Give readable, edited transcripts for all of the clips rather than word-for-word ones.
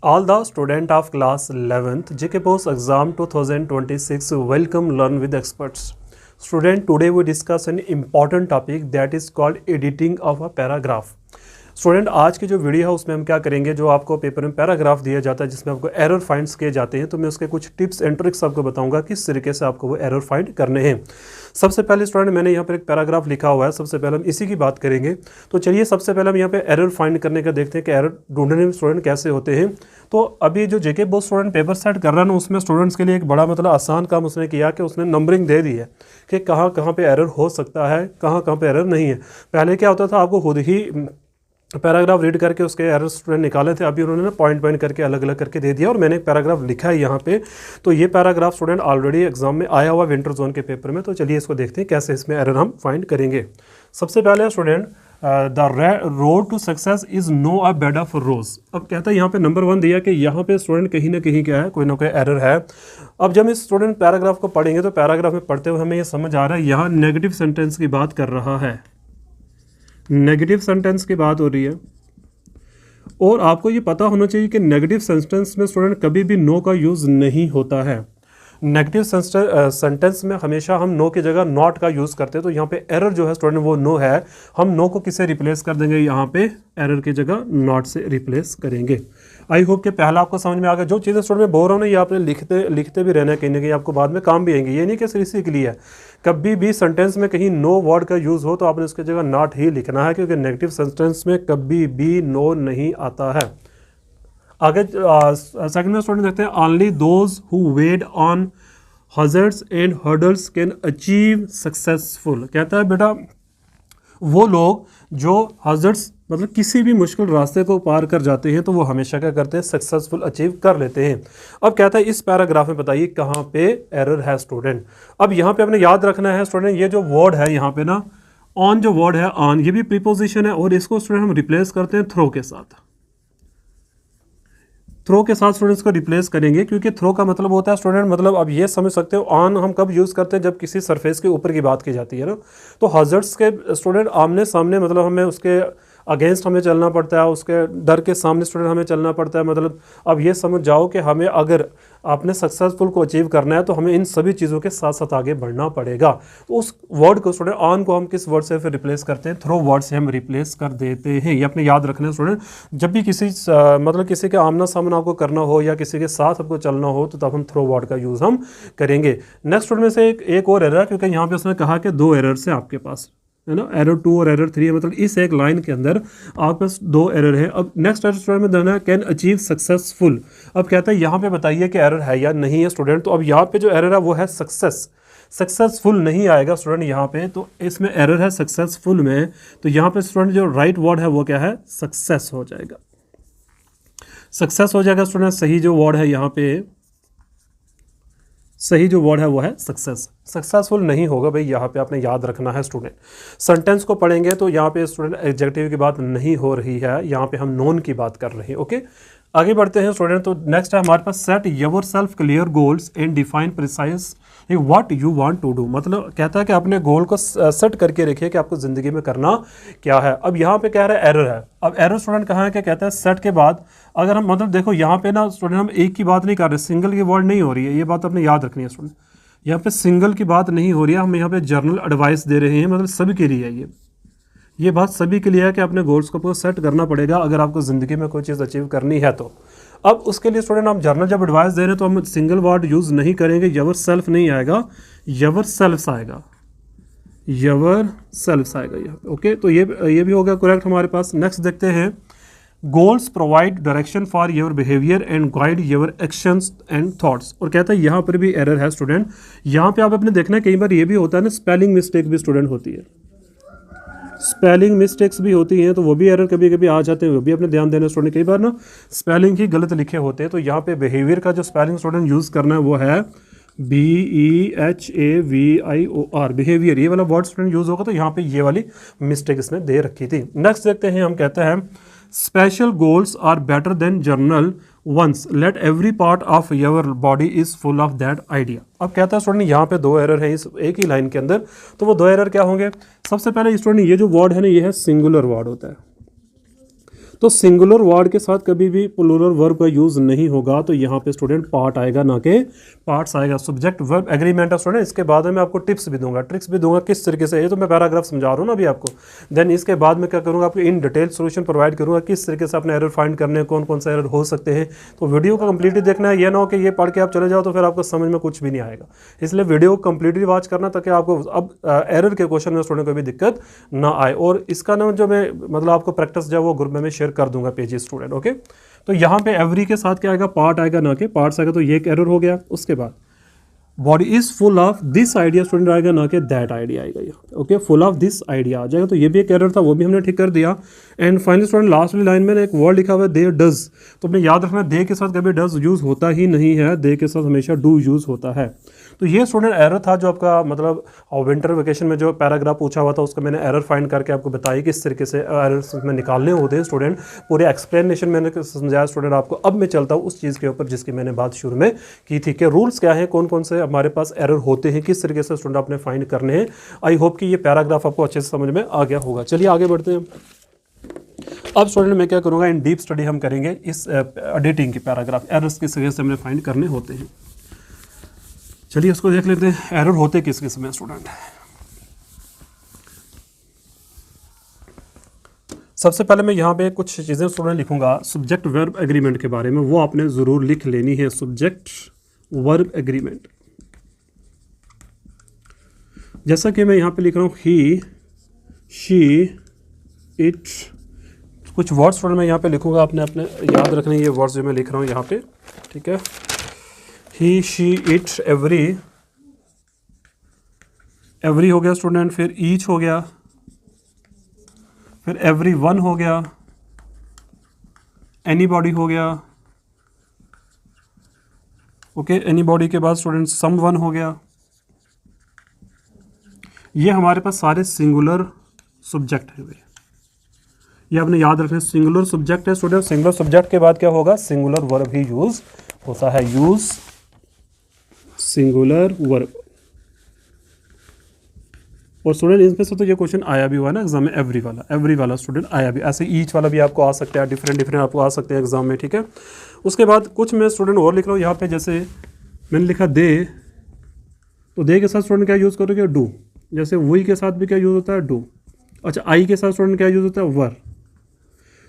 All the student of class 11th JK Post Exam 2026 welcome learn with experts. Student, today we discuss an important topic that is called editing of a paragraph. Student आज की जो video है उसमें हम क्या करेंगे, जो आपको पेपर में पैराग्राफ दिया जाता है जिसमें आपको एरर फाइंड्स किए जाते हैं, तो मैं उसके कुछ टिप्स एंड ट्रिक्स आपको बताऊंगा किस तरीके से आपको वो एरर फाइंड करने हैं। सबसे पहले स्टूडेंट मैंने यहाँ पर एक पैराग्राफ लिखा हुआ है, सबसे पहले हम इसी की बात करेंगे। तो चलिए सबसे पहले हम यहाँ पे एरर फाइंड करने का देखते हैं कि एरर ढूंढने में स्टूडेंट कैसे होते हैं। तो अभी जो जेके बोस स्टूडेंट पेपर सेट कर रहा है ना, उसमें स्टूडेंट्स के लिए एक बड़ा मतलब आसान काम उसने किया कि उसने नंबरिंग दे दी है कि कहाँ कहाँ पे एरर हो सकता है, कहाँ कहाँ पे एरर नहीं है। पहले क्या होता था, आपको खुद ही पैराग्राफ रीड करके उसके एरर स्टूडेंट निकाले थे, अभी उन्होंने ना पॉइंट पॉइंट करके अलग अलग करके दे दिया और मैंने एक पैराग्राफ लिखा है यहाँ पे। तो ये पैराग्राफ स्टूडेंट ऑलरेडी एग्जाम में आया हुआ विंटर जोन के पेपर में। तो चलिए इसको देखते हैं कैसे इसमें एरर हम फाइंड करेंगे। सबसे पहले student, the road to success is no a bed of rose. अब कहता है यहाँ पे नंबर 1 दिया कि यहाँ पे स्टूडेंट कहीं ना कहीं क्या है, कोई ना कोई एरर है। अब जब इस स्टूडेंट पैराग्राफ को पढ़ेंगे तो पैराग्राफ में पढ़ते हुए हमें ये समझ आ रहा है यहाँ नेगेटिव सेंटेंस की बात कर रहा है, नेगेटिव सेंटेंस की बात हो रही है। और आपको ये पता होना चाहिए कि नेगेटिव सेंटेंस में स्टूडेंट कभी भी नो का यूज़ नहीं होता है। नेगेटिव सेंटेंस में हमेशा हम नो की जगह नॉट का यूज़ करते हैं। तो यहाँ पे एरर जो है स्टूडेंट वो नो है, हम नो को किससे रिप्लेस कर देंगे, यहाँ पे एरर की जगह नॉट से रिप्लेस करेंगे। आई होप कि पहला आपको समझ में आ गया। जो चीज़ें स्टूडेंट में बोल रहा हूँ ना, ये आपने लिखते भी रहना है, कहीं ना कहीं आपको बाद में काम भी आएंगे। ये नहीं कि सिर्फ इसी के लिए है, कभी भी सेंटेंस में कहीं नो वर्ड का यूज़ हो तो आपने उसकी जगह नॉट ही लिखना है, क्योंकि नेगेटिव सेंटेंस में कभी भी नो नहीं आता है। आगे सेकंड में स्टूडेंट देखते हैं, only those who wait on hazards and hurdles can achieve successful. कहता है बेटा वो लोग जो हजर्ड्स मतलब किसी भी मुश्किल रास्ते को पार कर जाते हैं तो वो हमेशा क्या करते हैं, सक्सेसफुल अचीव कर लेते हैं। अब कहता है इस पैराग्राफ में बताइए कहाँ पे एरर है स्टूडेंट। अब यहाँ पे आपने याद रखना है स्टूडेंट, ये जो वर्ड है यहाँ पे ना, ऑन जो वर्ड है ऑन, ये भी प्रीपोजिशन है और इसको स्टूडेंट हम रिप्लेस करते हैं थ्रो के साथ। थ्रो के साथ स्टूडेंट्स को रिप्लेस करेंगे, क्योंकि थ्रो का मतलब होता है स्टूडेंट, मतलब अब ये समझ सकते हो ऑन हम कब यूज़ करते हैं, जब किसी सरफेस के ऊपर की बात की जाती है ना। तो हजर्ड्स के स्टूडेंट आमने सामने, मतलब हमें उसके अगेंस्ट हमें चलना पड़ता है, उसके डर के सामने स्टूडेंट हमें चलना पड़ता है। मतलब अब ये समझ जाओ कि हमें अगर आपने सक्सेसफुल को अचीव करना है तो हमें इन सभी चीज़ों के साथ साथ आगे बढ़ना पड़ेगा। तो उस वर्ड को स्टूडेंट ऑन को हम किस वर्ड से फिर रिप्लेस करते हैं, थ्रो वर्ड से हम रिप्लेस कर देते हैं। ये अपने याद रखना है स्टूडेंट। जब भी किसी मतलब किसी के आमना सामना आपको करना हो या किसी के साथ आपको चलना हो तो तब हम थ्रो वर्ड का यूज़ हम करेंगे। नेक्स्ट स्टूडेंट में से एक और एरर है, क्योंकि यहाँ पे उसने कहा कि 2 एरर्स हैं आपके पास, है ना, एरर 2 और एरर 3 है, मतलब इस एक लाइन के अंदर आपके पास 2 एरर है। अब नेक्स्ट एरर स्टूडेंट में देना है कैन अचीव सक्सेसफुल। अब कहता है यहाँ पे बताइए कि एरर है या नहीं है स्टूडेंट। तो अब यहाँ पे जो एरर है वो है सक्सेस, सक्सेसफुल नहीं आएगा स्टूडेंट यहाँ पे, तो इसमें एरर है सक्सेसफुल में। तो यहाँ पे स्टूडेंट जो राइट वर्ड है वो क्या है, सक्सेस हो जाएगा, सक्सेस हो जाएगा स्टूडेंट। सही जो वर्ड है यहाँ पे, सही जो वर्ड है वो है सक्सेस, सक्सेसफुल नहीं होगा भाई, यहाँ पे आपने याद रखना है स्टूडेंट। सेंटेंस को पढ़ेंगे तो यहाँ पे स्टूडेंट एडजेक्टिव की बात नहीं हो रही है, यहाँ पे हम नोन की बात कर रहे हैं। ओके, आगे बढ़ते हैं स्टूडेंट। तो नेक्स्ट है हमारे पास, set yourself clear goals and define precise what you want to do. मतलब कहता है कि अपने गोल को सेट करके रखिए कि आपको ज़िंदगी में करना क्या है। अब यहाँ पे कह रहा है एरर है। अब एरर स्टूडेंट कहाँ है, क्या कहता है सेट के बाद अगर हम मतलब देखो यहाँ पे ना स्टूडेंट हम एक की बात नहीं कर रहे, सिंगल की वर्ड नहीं हो रही है, ये बात अपने याद रखनी है स्टूडेंट। यहाँ पे सिंगल की बात नहीं हो रही है, हम यहाँ पे जर्नल एडवाइस दे रहे हैं, मतलब सभी के लिए है ये बात सभी के लिए है कि अपने गोल्स को सेट करना पड़ेगा अगर आपको ज़िंदगी में कोई चीज़ अचीव करनी है तो। अब उसके लिए स्टूडेंट हम जर्नल जब एडवाइस दे रहे हैं तो हम सिंगल वर्ड यूज़ नहीं करेंगे, योर सेल्फ नहीं आएगा, योर सेल्फ्स आएगा, योर सेल्फ्स आएगा यहाँ पे। ओके, तो ये भी हो गया करेक्ट हमारे पास। नेक्स्ट देखते हैं, goals provide direction for your behaviour and guide your actions and thoughts. और कहता है यहाँ पर भी एरर है स्टूडेंट। यहाँ पे आप अपने देखना है कई बार ये भी होता है ना, स्पेलिंग मिस्टेक भी स्टूडेंट होती है, स्पेलिंग मिस्टेक्स भी होती हैं, तो वो भी एरर कभी कभी आ जाते हैं, वो भी अपने ध्यान देना स्टूडेंट। कई बार ना स्पेलिंग ही गलत लिखे होते हैं, तो यहाँ पे बिहेवियर का जो स्पेलिंग स्टूडेंट यूज़ करना है वो है BEHAVIOR, बिहेवियर। ये वाला वर्ड स्टूडेंट यूज़ होगा तो यहाँ पे ये वाली मिस्टेक इसने दे रखी थी। नेक्स्ट देखते हैं, हम कहते हैं special goals are better than general ones, let every part of your body is full of that idea. अब कहता है स्टूडेंट यहाँ पे 2 एरर है इस एक ही लाइन के अंदर, तो वो 2 एरर क्या होंगे। सबसे पहले स्टूडेंट ये जो वर्ड है ना, ये है सिंगुलर वर्ड होता है। तो सिंगुलर वर्ड के साथ कभी भी प्लूरल वर्ब का यूज़ नहीं होगा, तो यहाँ पे स्टूडेंट पार्ट आएगा ना कि पार्ट्स आएगा। सब्जेक्ट वर्ब एग्रीमेंट है स्टूडेंट। इसके बाद में मैं आपको टिप्स भी दूंगा, ट्रिक्स भी दूंगा किस तरीके से, ये तो मैं पैराग्राफ समझा रहा हूँ ना अभी आपको। देन इसके बाद में क्या करूँगा, आपको इन डिटेल सोल्यूशन प्रोवाइड करूँगा किस तरीके से अपने एरर फाइंड करने हैं, कौन कौन सा एरर हो सकते हैं। तो वीडियो को कंप्लीटली देखना है, ये ना हो कि ये पढ़ के आप चले जाओ तो फिर आपको समझ में कुछ भी नहीं आएगा। इसलिए वीडियो को कंप्लीटली वॉच करना ताकि आपको अब एरर के क्वेश्चन में स्टूडेंट को भी दिक्कत ना आए। और इसका ना जो मैं मतलब आपको प्रैक्टिस जो है वो ग्रुप में शेयर कर दूंगा पेजेस स्टूडेंट, ओके। तो यहाँ पे एवरी के साथ क्या आएगा, पार्ट आएगा ना कि पार्ट्स आएगा, तो ये एक एरर हो गया। उसके बाद body is full of this idea student आएगा ना कि दैट आइडिया आएगा यहाँ पे, okay. Full of this idea आ जाएगा, तो ये भी एक एरर था, वो भी हमने ठीक कर दिया। एंड फाइनली स्टूडेंट लास्ट वाली लाइन में एक वर्ड लिखा हुआ है दे डज, तो अपने याद रखना दे के साथ कभी डज यूज़ होता ही नहीं है, दे के साथ हमेशा डू यूज़ होता है। तो ये स्टूडेंट एरर था जो आपका मतलब विंटर वेकेशन में जो पैराग्राफ पूछा हुआ था उसका मैंने एरर फाइंड करके आपको बताई किस तरीके से एरर्स में निकालने होते हैं स्टूडेंट। पूरे एक्सप्लेनेशन मैंने समझाया स्टूडेंट आपको। अब मैं चलता हूँ उस चीज़ के ऊपर जिसकी मैंने बात शुरू में की थी कि रूल्स क्या हैं, कौन कौन से हमारे पास एरर होते हैं, किस तरीके से स्टूडेंट आपने फाइंड करने हैं। आई होप कि ये पैराग्राफ आपको अच्छे से समझ में आ गया होगा। चलिए आगे बढ़ते हैं। अब स्टूडेंट मैं क्या करूँगा, इन डीप स्टडी हम करेंगे इस एडिटिंग की पैराग्राफ, एरर्स किस तरीके से हमने फाइंड करने होते हैं। चलिए उसको देख लेते हैं, एरर होते किस किस में स्टूडेंट। सबसे पहले मैं यहाँ पे कुछ चीज़ें स्टूडेंट लिखूंगा सब्जेक्ट वर्ब एग्रीमेंट के बारे में, वो आपने ज़रूर लिख लेनी है। सब्जेक्ट वर्ब एग्रीमेंट, जैसा कि मैं यहाँ पे लिख रहा हूँ ही, शी, इट, कुछ वर्ड्स स्टूडेंट मैं यहाँ पे लिखूंगा, आपने अपने याद रखने ये वर्ड्स जो मैं लिख रहा हूँ यहाँ पे, ठीक है। ही, शी, इट, एवरी, एवरी हो गया स्टूडेंट, फिर ईच हो गया, फिर एवरी वन हो गया, एनीबॉडी हो गया, ओके। एनीबॉडी के बाद स्टूडेंट सम वन हो गया। ये हमारे पास सारे सिंगुलर सब्जेक्ट है, ये आपने याद रखना, सिंगुलर सब्जेक्ट है स्टूडेंट। सिंगुलर सब्जेक्ट के बाद क्या होगा, सिंगुलर वर्ब ही यूज होता है, यूज सिंगुलर वर्ब। और स्टूडेंट इसमें से तो ये क्वेश्चन आया भी हुआ है ना एग्जाम में, एवरी वाला स्टूडेंट आया भी, ऐसे ईच वाला भी आपको आ सकता है, डिफरेंट आपको आ सकते हैं एग्जाम में, ठीक है। उसके बाद कुछ मैं स्टूडेंट और लिख रहा हूँ यहाँ पे, जैसे मैंने लिखा दे, तो दे के साथ स्टूडेंट क्या यूज़ करोगे, डू। जैसे वी के साथ भी क्या यूज़ होता है, डू। अच्छा, आई के साथ स्टूडेंट क्या यूज़ होता है, वर।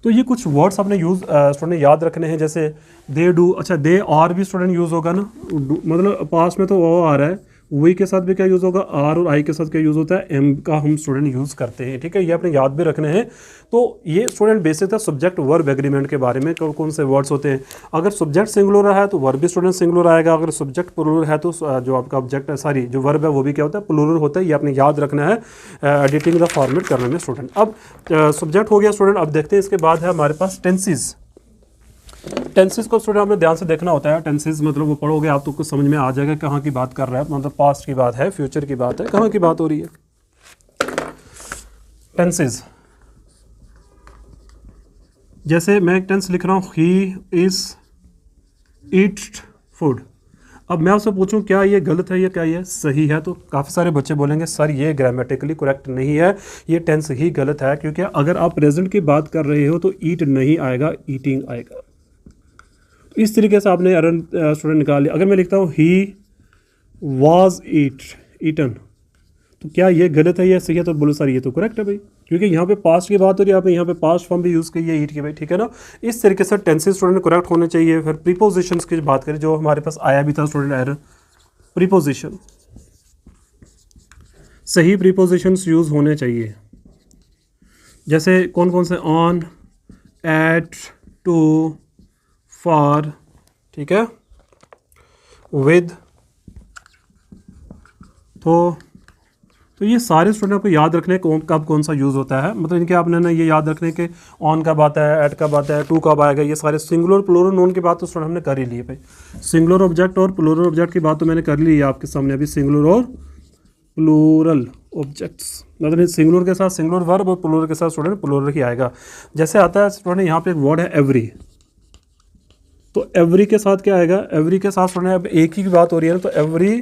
तो ये कुछ वर्ड्स आपने यूज़ स्टूडेंट याद रखने हैं, जैसे दे डू। अच्छा, दे आर भी स्टूडेंट यूज़ होगा ना, मतलब पास में तो वो आ रहा है, वी के साथ भी क्या यूज़ होगा, आर, और आई के साथ क्या यूज़ होता है, एम का हम स्टूडेंट यूज़ करते हैं, ठीक है। ये अपने याद भी रखने हैं। तो ये स्टूडेंट बेसिक था सब्जेक्ट वर्ब एग्रीमेंट के बारे में, कौन कौन से वर्ड्स होते हैं। अगर सब्जेक्ट सिंगुलर है तो वर्ब भी स्टूडेंट सिंगुलर आएगा, अगर सब्जेक्ट प्लूरल है तो जो आपका ऑब्जेक्ट है, सॉरी जो वर्ब है वो भी क्या होता है, प्लूरल होता है। ये आपने याद रखना है एडिटिंग द फॉर्मेट करने में स्टूडेंट। अब सब्जेक्ट हो गया स्टूडेंट। अब देखते हैं इसके बाद है हमारे पास टेंसेस। टेंसेस को स्टूडेंट आपने ध्यान से देखना होता है। टेंसेस मतलब वो पढ़ोगे आप तो कुछ समझ में आ जाएगा कहाँ की बात कर रहा है, मतलब पास्ट की बात है, फ्यूचर की बात है, कहाँ की बात हो रही है। टेंसेस, जैसे मैं एक टेंस लिख रहा हूँ, ही इज ईट फूड। अब मैं आपसे पूछूं क्या ये गलत है या क्या ये सही है, तो काफ़ी सारे बच्चे बोलेंगे सर ये ग्रामेटिकली करेक्ट नहीं है, ये टेंस ही गलत है, क्योंकि अगर आप प्रेजेंट की बात कर रहे हो तो ईट नहीं आएगा, ईटिंग आएगा। इस तरीके से आपने एरर स्टूडेंट निकाल लिया। अगर मैं लिखता हूँ ही वाज ईटन, तो क्या ये गलत है या सही है, तो बोलो सर ये तो करेक्ट है भाई, क्योंकि यहाँ पे पास्ट की बात हो रही है, आपने यहाँ पे पास्ट फॉर्म भी यूज़ की है ईट की भाई, ठीक है ना। इस तरीके से टेंसेस स्टूडेंट करेक्ट होने चाहिए। फिर प्रीपोजिशंस की बात करें, जो हमारे पास आया भी था स्टूडेंट एरर, प्रीपोजिशन, सही प्रीपोजिशंस यूज़ होने चाहिए। जैसे कौन कौन से, ऑन, एट, टू, फॉर, ठीक है, विद, तो ये सारे स्टूडेंट आपको याद रखने कब कौन सा यूज़ होता है, मतलब इनके आपने ना ये याद रखने के ऑन कब आता है, एट कब आता है, टू कब आएगा। ये सारे सिंगुलर प्लूरल नोन की बात तो स्टूडेंट हमने कर ही ली है भाई। सिंगुलर ऑब्जेक्ट और प्लूरल ऑब्जेक्ट की बात तो मैंने कर ली है आपके सामने अभी, सिंगुलर और प्लूरल ऑब्जेक्ट्स, मतलब सिंगुलर के साथ सिंगुलर वर्ब और प्लूरल के साथ स्टूडेंट प्लूरल ही आएगा। जैसे आता है स्टूडेंट यहाँ पे एक वर्ड है एवरी, तो एवरी के साथ क्या आएगा, एवरी के साथ स्टूडेंट अब एक ही की बात हो रही है ना, तो एवरी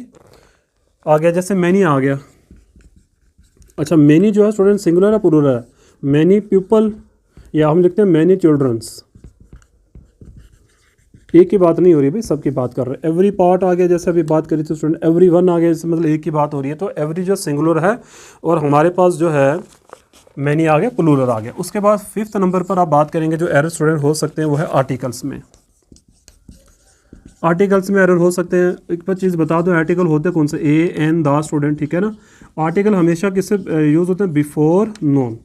आ गया। जैसे मैनी आ गया। अच्छा, मैनी जो है स्टूडेंट सिंगुलर है प्लूरल है, मैनी पीपल, या हम लिखते हैं मैनी चिल्ड्रंस। एक की बात नहीं हो रही भाई, सबकी बात कर रहे हैं। एवरी पार्ट आ गया, जैसे अभी बात करी थी स्टूडेंट, एवरी वन आ गया, जैसे मतलब एक की बात हो रही है। तो एवरी जो सिंगुलर है और हमारे पास जो है मैनी आ गया, प्लूरल आ गया। उसके बाद 5th नंबर पर आप बात करेंगे जो एरर स्टूडेंट हो सकते हैं वो है आर्टिकल्स में। आर्टिकल्स में एरर हो सकते हैं। एक बार चीज़ बता दो, आर्टिकल होते कौन से, ए एन द स्टूडेंट, ठीक है ना। आर्टिकल हमेशा किससे यूज़ होते हैं, बिफोर नॉन।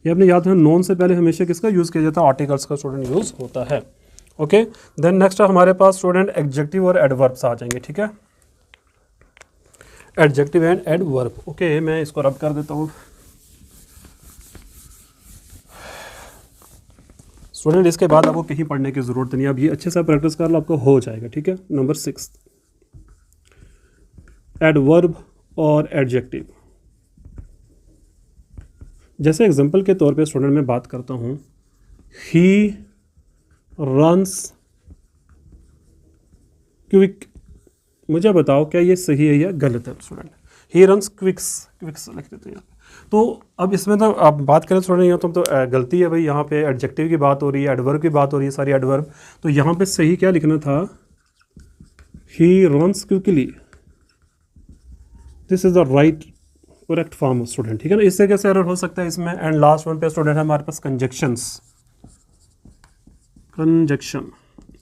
ये अपने याद है, नॉन से पहले हमेशा किसका यूज़ किया जाता है, आर्टिकल्स का स्टूडेंट यूज़ होता है। ओके, देन नेक्स्ट हमारे पास स्टूडेंट एडजेक्टिव और एडवर्ब्स आ जाएंगे, ठीक है। Adjective and adverb. ओके, मैं इसको रब कर देता हूँ स्टूडेंट। इसके बाद आपको कहीं पढ़ने की ज़रूरत नहीं है, अब ये अच्छे से प्रैक्टिस कर लो, आपको हो जाएगा, ठीक है। नंबर 6 एडवर्ब और एडजेक्टिव। जैसे एग्जांपल के तौर पे स्टूडेंट मैं बात करता हूँ, ही रन्स क्विक। मुझे बताओ क्या ये सही है या गलत है स्टूडेंट। ही रन्स क्विक्स, क्विक्स लिख देते हैं। तो अब इसमें तो आप बात करें स्टूडेंट, यहाँ तो गलती है भाई, यहाँ पे एडजेक्टिव की बात हो रही है, एडवर्ब की बात हो रही है, सारी एडवर्ब। तो यहाँ पे सही क्या लिखना था, he runs quickly. This is the right correct form of student, ठीक है ना। इससे कैसे एरर हो सकता है इसमें। एंड लास्ट वन पे स्टूडेंट है हमारे पास कंजक्शंस। कंजक्शन,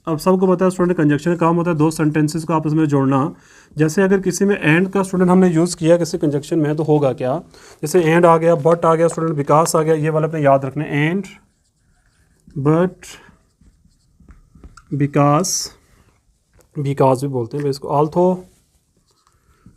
अब सबको पता है स्टूडेंट कंजक्शन का काम होता है दो सेंटेंसेस को आपस में जोड़ना। जैसे अगर किसी में एंड का स्टूडेंट हमने यूज़ किया किसी कंजक्शन में, तो होगा क्या, जैसे एंड आ गया, बट आ गया स्टूडेंट, बिकॉज आ गया, ये वाला अपने याद रखना, एंड बट बिकॉज, बिकॉज भी बोलते हैं इसको, आल्थो।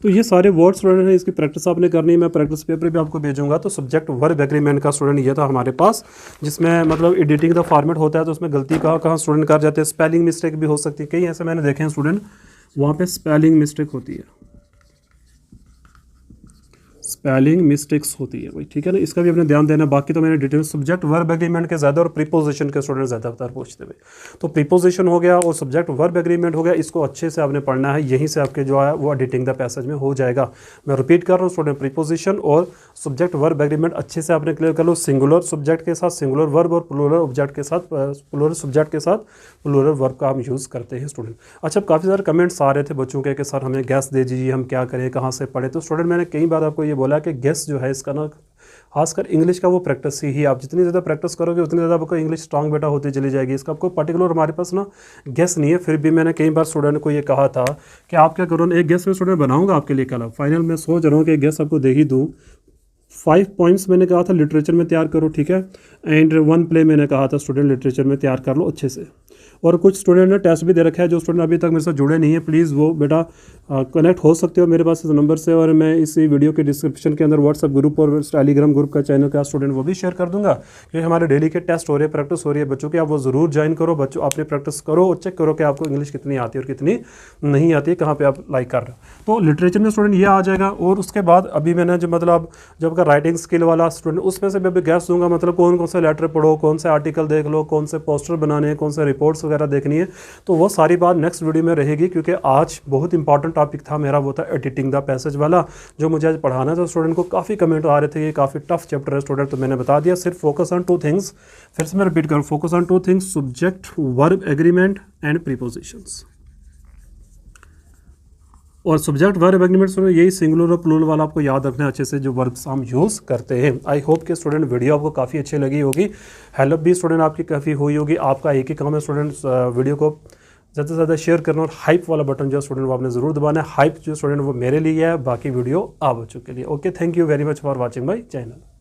तो ये सारे वर्ड्स स्टूडेंट हैं, इसकी प्रैक्टिस आपने करनी है, मैं प्रैक्टिस पेपर भी आपको भेजूंगा। तो सब्जेक्ट वर्ब एग्रीमेंट का स्टूडेंट ये था हमारे पास, जिसमें मतलब एडिटिंग का फॉर्मेट होता है, तो उसमें गलती कहाँ कहाँ स्टूडेंट कर जाते हैं, स्पेलिंग मिस्टेक भी हो सकती है, कई ऐसे मैंने देखे हैं स्टूडेंट वहाँ पे स्पेलिंग मिस्टेक होती है, स्पेलिंग मिस्टेक्स होती है भाई, ठीक है ना। इसका भी अपने ध्यान देना। बाकी तो मैंने डिटेल सब्जेक्ट वर्ब एग्रीमेंट के ज़्यादा और प्रीपोजिशन के स्टूडेंट ज़्यादातर पूछते हुए, तो प्रीपोजिशन हो गया और सब्जेक्ट वर्ब एग्रीमेंट हो गया, इसको अच्छे से आपने पढ़ना है, यहीं से आपके जो है वो एडिटिंग द पैसेज में हो जाएगा। मैं रिपीट कर रहा हूँ स्टूडेंट, प्रीपोजिशन और सब्जेक्ट वर्ब एग्रीमेंट अच्छे से आपने क्लियर कर लो। सिंगुलर सब्जेक्ट के साथ सिंगुलर वर्ब और प्लूरल ऑब्जेक्ट के साथ, प्लूरल सब्जेक्ट के साथ प्लूरल वर्ब का हम यूज़ करते हैं स्टूडेंट। अच्छा, काफ़ी सारे कमेंट्स आ रहे थे बच्चों के कि सर हमें गैस दे दीजिए, हम क्या करें, कहाँ से पढ़े। तो स्टूडेंट मैंने कई बार आपको ये बोला कि गैस जो है इसका ना, खासकर इंग्लिश का वो प्रैक्टिस ही आप जितनी ज़्यादा प्रैक्टिस करोगे उतनी ज़्यादा आपको इंग्लिश स्ट्रांग बेटा होती चली जाएगी। इसका आपको पर्टिकुलर हमारे पास ना गेस नहीं है, फिर भी मैंने कई बार स्टूडेंट को ये कहा था कि आप क्या करो ना, एक गेस में स्टूडेंट बनाऊंगा आपके लिए कल। फाइनल मैं सोच रहा हूँ कि एक गेस आपको दे ही दूँ। 5 पॉइंट्स मैंने कहा था लिटरेचर में तैयार करो, ठीक है। एंड 1 प्ले मैंने कहा था स्टूडेंट लिटरेचर में तैयार कर लो अच्छे से। और कुछ स्टूडेंट ने टेस्ट भी दे रखा है, जो स्टूडेंट अभी तक मेरे साथ जुड़े नहीं है, प्लीज़ वो बेटा कनेक्ट हो सकते हो मेरे पास इस नंबर से, और मैं इस वीडियो के डिस्क्रिप्शन के अंदर व्हाट्सएप ग्रुप और टेलीग्राम ग्रुप का चैनल का स्टूडेंट वो भी शेयर कर दूंगा, क्योंकि हमारे डेली के टेस्ट हो रहे हैं, प्रैक्टिस हो रही है बच्चों की, आप वो ज़रूर ज्वाइन करो। बच्चों अपनी प्रैक्टिस करो और चेक करो कि आपको इंग्लिश कितनी आती है और कितनी नहीं आती है, कहाँ पर आप लाइक कर रहे हो। तो लिटरेचर में स्टूडेंट ये आ जाएगा। और उसके बाद अभी मैंने जो मतलब जब का राइटिंग स्किल वाला स्टूडेंट, उसमें से भी अभी गैस दूंगा, मतलब कौन कौन से लेटर पढ़ो, कौन से आर्टिकल देख लो, कौन से पोस्टर बनाने हैं, कौन से रिपोर्ट्स वगैरह देखनी है, तो वो सारी बात नेक्स्ट वीडियो में रहेगी। क्योंकि आज बहुत इंपॉर्टेंट टॉपिक था मेरा, वो था एडिटिंग द पैसेज वाला, जो मुझे आज पढ़ाना था। स्टूडेंट को काफ़ी कमेंट आ रहे थे ये काफ़ी टफ चैप्टर है स्टूडेंट, तो मैंने बता दिया सिर्फ फोकस ऑन 2 थिंग्स। फिर से मैं रिपीट करूँ, focus on 2 things, subject verb agreement and prepositions. और सब्जेक्ट वर्ब एग्रीमेंट स्टूडेंट यही सिंगुलर और प्लूरल वाला आपको याद रखना है अच्छे से, जो वर्ब्स हम यूज़ करते हैं। आई होप कि स्टूडेंट वीडियो आपको काफ़ी अच्छी लगी होगी, हेल्प भी स्टूडेंट आपकी काफ़ी हुई होगी। आपका एक ही काम है स्टूडेंट, वीडियो को ज़्यादा से ज़्यादा शेयर करना और हाइप वाला बटन जो स्टूडेंट वो आपने ज़रूर दबाना है। हाइप जो स्टूडेंट वो मेरे लिए है, बाकी वीडियो आप बच्चों के लिए। Okay, thank you very much for watching my channel.